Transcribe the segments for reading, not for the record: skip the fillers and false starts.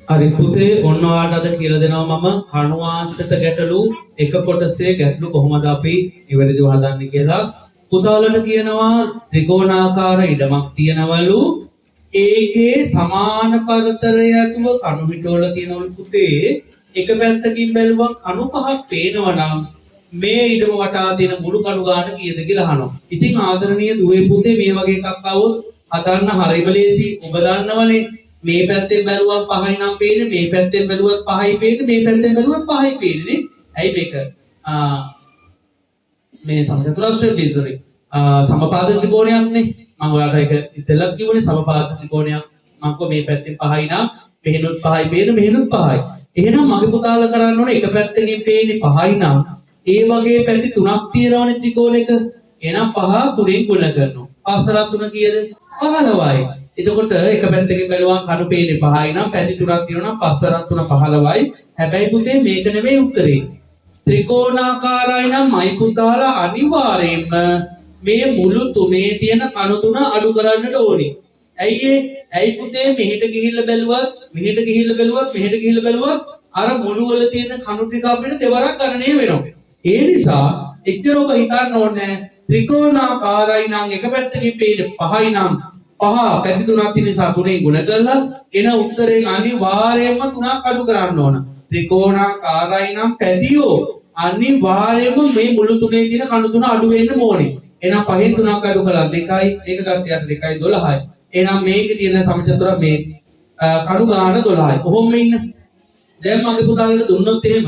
හරි පුතේ ඔන්න ඔයාලට අද කියලා දෙනවා මම කණුආශ්‍රිත ගැටලු එක කොටසේ ගැටලු කොහොමද අපි නිවැරදිව හදන්නේ කියලා. පුතාලට කියනවා ත්‍රිකෝණාකාර ඉඩමක් තියනවලු ඒකේ සමාන පරතරය ඇතුව කණු පිටවල තියෙනවලු පුතේ එක පැත්තකින් බැලුවම කණු පහක් පේනවා නම් මේ ඉඩම වටා තියෙන මුළු කණු ගාන කීයද කියලා අහනවා. ඉතින් ආදරණීය දුවේ පුතේ මේ වගේ එකක් આવොත් හදන්න හරිම ලේසි. ඔබ දන්නවනේ මේ පැත්තෙන් බැලුවම පහයි නම් පේන්නේ මේ පැත්තෙන් බැලුවත් පහයි පේන්නේ මේ පැත්තෙන් බැලුවත් පහයි පේන්නේ නේ. ඇයි මේක මේ සමචතුරස්‍රය බිසරි සමපාද ත්‍රිකෝණයක් නේ. මම ඔයාලට ඒක ඉස්සෙල්ලා කිව්වනේ සමපාද ත්‍රිකෝණයක්. මම කිව්වා මේ පැත්තෙන් පහයි නම් මෙහෙනුත් පහයි පේන්නේ මෙහෙනුත් පහයි. එහෙනම් මගේ පුතාලා කරන්න ඕනේ එක පැත්තකින් පේන්නේ පහයි නම් ඒ වගේ පැති තුනක් තියෙනවනේ ත්‍රිකෝණයක. එහෙනම් පහ තුනෙන් ගුණ කරනවා. 5 3 කීයද? 15යි. එතකොට එක පැත්තකින් බැලුවම කණු පේන්නේ 5යි නම් පැති තුනක් තියෙනවා නම් 5 3 15යි. හැබැයි පුතේ මේක නෙමෙයි උත්තරේ. ත්‍රිකෝණාකාරයි නම් මයි පුතාලා අනිවාර්යයෙන්ම මේ මුළු තුනේ තියෙන කණු තුන අඩු කරන්නට ඕනේ. ඇයි පුතේ මෙහෙට ගිහිල්ලා බැලුවත් මෙහෙට ගිහිල්ලා බැලුවත් මෙහෙට ගිහිල්ලා බැලුවත් අර මුළු වල තියෙන කණු ටික අපිට දෙවරක් ගණනය වෙනවා. ඒ නිසා එච්චර ඔබ හිතන්න ඕනේ ත්‍රිකෝණාකාරයි නම් එක පැත්තකින් පේන්නේ 5යි නම් පහ පැති තුනක් තියෙන නිසා තුනේ ගුණ කරලා එන උත්තරයෙන් අනිවාර්යයෙන්ම තුනක් අඩු කරන්න ඕන. ත්‍රිකෝණාකාරයි නම් පැතියෝ අනිවාර්යයෙන්ම මේ මුළු තුනේ තියෙන කණු තුන අඩු වෙන්න ඕනේ. එහෙනම් පහෙන් තුනක් අඩු කළා 2යි ඒක ගත්තට 2යි 12යි. එහෙනම් මේකේ තියෙන සමචතුර මේ කණු ගාන 12යි. කොහොම ඉන්න? දැන් මගේ පුතාලට දුන්නොත් එහෙම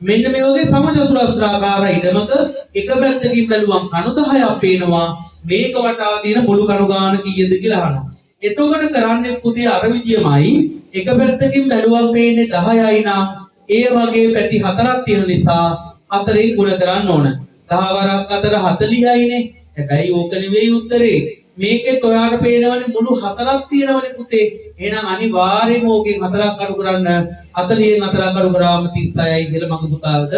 මෙන්න මේ වගේ සමචතුරස්‍රාකාර ඉඩමක එක පැත්තකින් බැලුවම කණු 10ක් පේනවා. මේක වටා තියෙන මුළු කණු ගාන කීයද කියලා අහනවා. එතකොට කරන්නේ පුතේ අර විදියමයි එක පැත්තකින් බැලුවම පේන්නේ 10යි නම් ඒ වගේ පැති හතරක් තියෙන නිසා හතරෙන් ගුණ කරන්න ඕන. 10 වරක් 4 40යිනේ. හැබැයි ඕක නෙවෙයි උත්තරේ. මේකෙත් ඔයාලට පේනවනේ මුළු හතරක් තියෙනවනේ පුතේ. එහෙනම් අනිවාර්යයෙන්ම ඕකෙන් හතරක් අඩු කරන්න 40න් හතරක් අඩු කරාම 36යි කියලා මගේ පුතාලට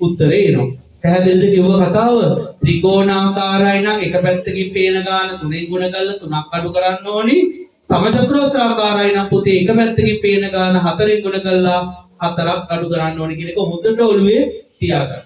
උත්තරේ එනවා. පැහැදිලිද කිව්ව කතාව? ත්‍රිකෝණාකාරයි නම් එක පැත්තකින් පේන ගාන තුනෙන් ගුණ කරලා තුනක් අඩු කරන්න ඕනි. සමචතුරස්‍රාකාරයි නම් පුතේ එක පැත්තකින් පේන ගාන හතරෙන් ගුණ කරලා හතරක් අඩු කරන්න ඕනි කියන එක හොඳට ඔළුවේ තියාගන්න.